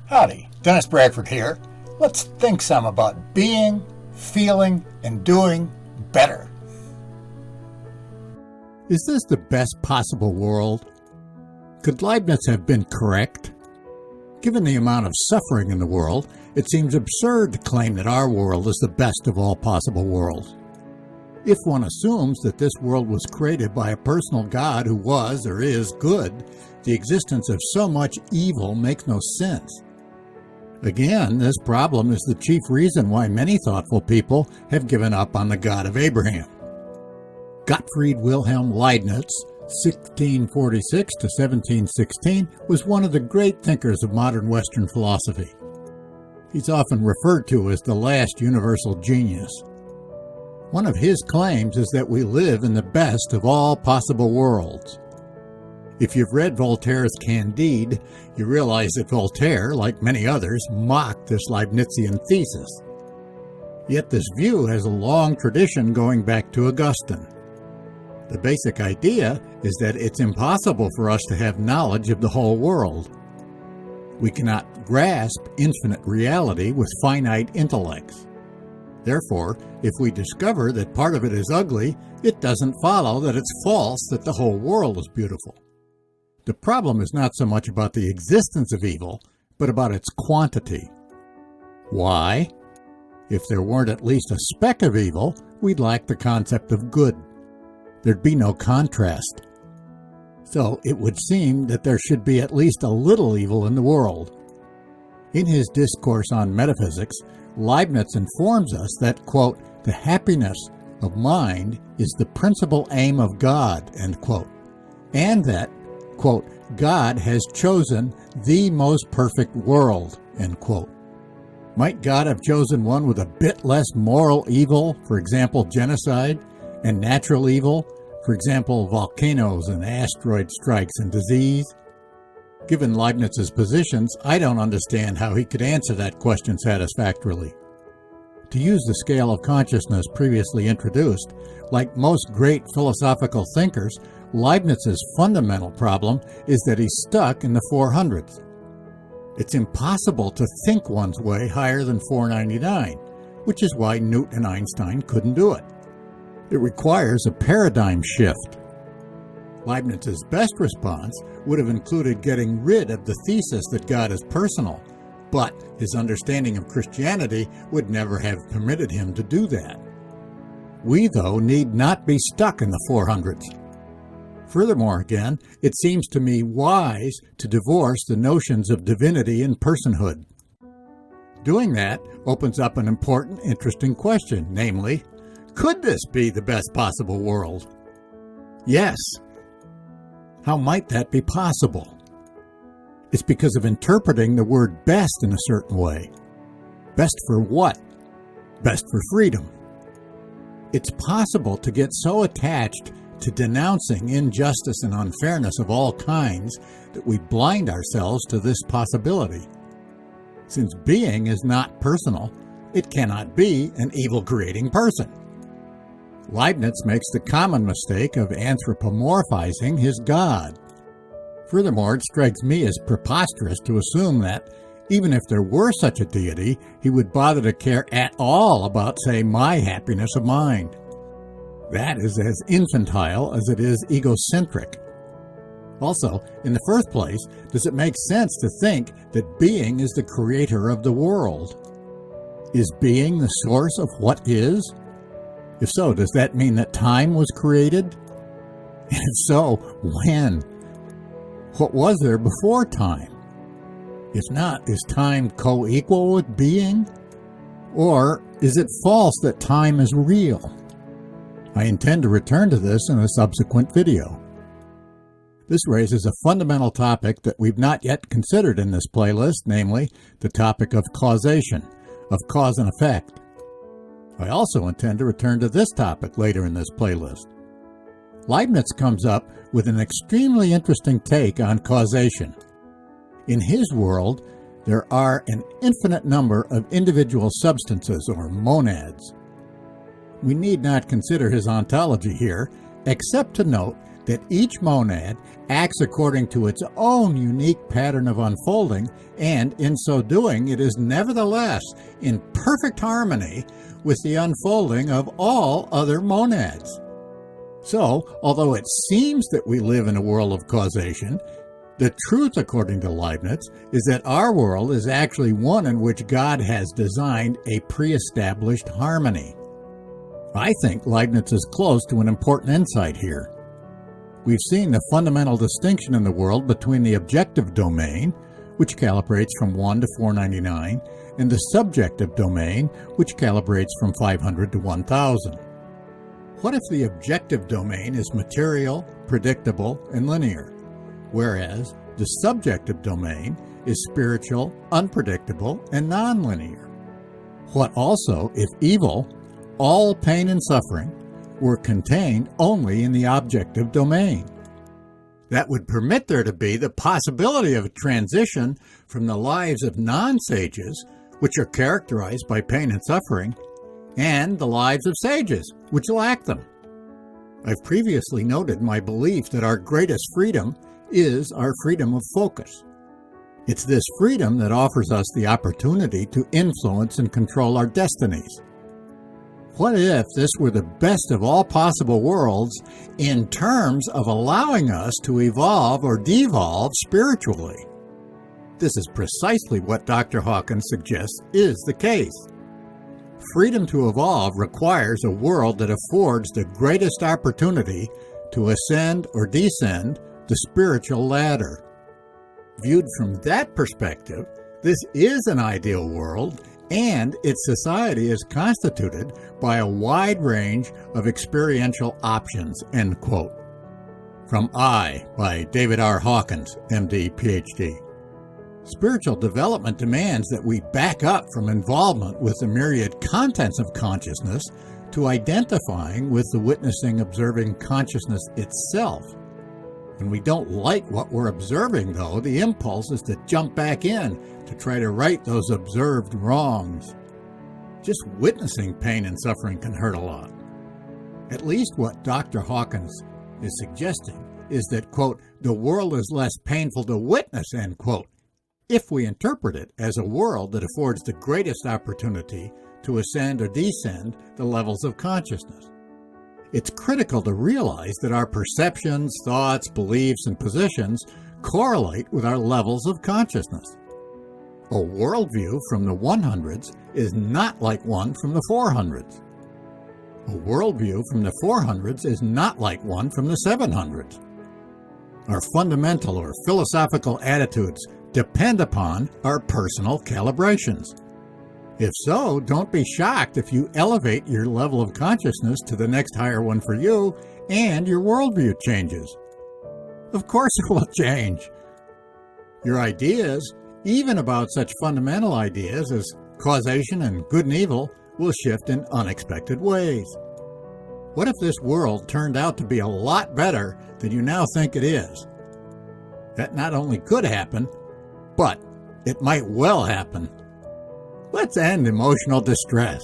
Howdy, Dennis Bradford here. Let's think some about being, feeling, and doing better. Is this the best possible world? Could Leibniz have been correct? Given the amount of suffering in the world, it seems absurd to claim that our world is the best of all possible worlds. If one assumes that this world was created by a personal God who was or is good, the existence of so much evil makes no sense. Again, this problem is the chief reason why many thoughtful people have given up on the God of Abraham. Gottfried Wilhelm Leibniz, 1646 to 1716, was one of the great thinkers of modern Western philosophy. He's often referred to as the last universal genius. One of his claims is that we live in the best of all possible worlds. If you've read Voltaire's Candide, you realize that Voltaire, like many others, mocked this Leibnizian thesis. Yet this view has a long tradition going back to Augustine. The basic idea is that it's impossible for us to have knowledge of the whole world. We cannot grasp infinite reality with finite intellects. Therefore, if we discover that part of it is ugly, it doesn't follow that it's false that the whole world is beautiful. The problem is not so much about the existence of evil, but about its quantity. Why? If there weren't at least a speck of evil, we'd lack the concept of good. There'd be no contrast. So it would seem that there should be at least a little evil in the world. In his discourse on metaphysics, Leibniz informs us that, quote, the happiness of mind is the principal aim of God, end quote, and that, quote, God has chosen the most perfect world, end quote. Might God have chosen one with a bit less moral evil, for example, genocide, and natural evil, for example, volcanoes and asteroid strikes and disease? Given Leibniz's positions, I don't understand how he could answer that question satisfactorily. To use the scale of consciousness previously introduced, like most great philosophical thinkers, Leibniz's fundamental problem is that he's stuck in the 400s. It's impossible to think one's way higher than 499, which is why Newton and Einstein couldn't do it. It requires a paradigm shift. Leibniz's best response would have included getting rid of the thesis that God is personal, but his understanding of Christianity would never have permitted him to do that. We, though, need not be stuck in the 400s. Furthermore, again, it seems to me wise to divorce the notions of divinity and personhood. Doing that opens up an important, interesting question, namely, could this be the best possible world? Yes. How might that be possible? It's because of interpreting the word best in a certain way. Best for what? Best for freedom. It's possible to get so attached to denouncing injustice and unfairness of all kinds that we blind ourselves to this possibility. Since being is not personal, it cannot be an evil-creating person. Leibniz makes the common mistake of anthropomorphizing his God. Furthermore, it strikes me as preposterous to assume that, even if there were such a deity, he would bother to care at all about, say, my happiness of mind. That is as infantile as it is egocentric. Also, in the first place, does it make sense to think that being is the creator of the world? Is being the source of what is? If so, does that mean that time was created? If so, when? What was there before time? If not, is time co-equal with being? Or is it false that time is real? I intend to return to this in a subsequent video. This raises a fundamental topic that we've not yet considered in this playlist, namely the topic of causation, of cause and effect. I also intend to return to this topic later in this playlist. Leibniz comes up with an extremely interesting take on causation. In his world, there are an infinite number of individual substances or monads. We need not consider his ontology here, except to note that each monad acts according to its own unique pattern of unfolding, and in so doing it is nevertheless in perfect harmony with the unfolding of all other monads. So, although it seems that we live in a world of causation, the truth, according to Leibniz, is that our world is actually one in which God has designed a pre-established harmony. I think Leibniz is close to an important insight here. We've seen the fundamental distinction in the world between the objective domain, which calibrates from 1 to 499, and the subjective domain, which calibrates from 500 to 1000. What if the objective domain is material, predictable, and linear, whereas the subjective domain is spiritual, unpredictable, and nonlinear? What also if evil, all pain and suffering, were contained only in the objective domain? That would permit there to be the possibility of a transition from the lives of non-sages, which are characterized by pain and suffering, and the lives of sages, which lack them. I've previously noted my belief that our greatest freedom is our freedom of focus. It's this freedom that offers us the opportunity to influence and control our destinies. What if this were the best of all possible worlds in terms of allowing us to evolve or devolve spiritually? This is precisely what Dr. Hawkins suggests is the case. Freedom to evolve requires a world that affords the greatest opportunity to ascend or descend the spiritual ladder. Viewed from that perspective, this is an ideal world, and its society is constituted by a wide range of experiential options, end quote. From I, by David R. Hawkins, MD, PhD. Spiritual development demands that we back up from involvement with the myriad contents of consciousness to identifying with the witnessing, observing consciousness itself. When we don't like what we're observing, though, the impulse is to jump back in to try to right those observed wrongs. Just witnessing pain and suffering can hurt a lot. At least what Dr. Hawkins is suggesting is that, quote, the world is less painful to witness, end quote, if we interpret it as a world that affords the greatest opportunity to ascend or descend the levels of consciousness. It's critical to realize that our perceptions, thoughts, beliefs, and positions correlate with our levels of consciousness. A worldview from the 100s is not like one from the 400s. A worldview from the 400s is not like one from the 700s. Our fundamental or philosophical attitudes depend upon our personal calibrations. If so, don't be shocked if you elevate your level of consciousness to the next higher one for you and your worldview changes. Of course it will change. Your ideas, even about such fundamental ideas as causation and good and evil, will shift in unexpected ways. What if this world turned out to be a lot better than you now think it is? That not only could happen, but it might well happen. Let's end emotional distress.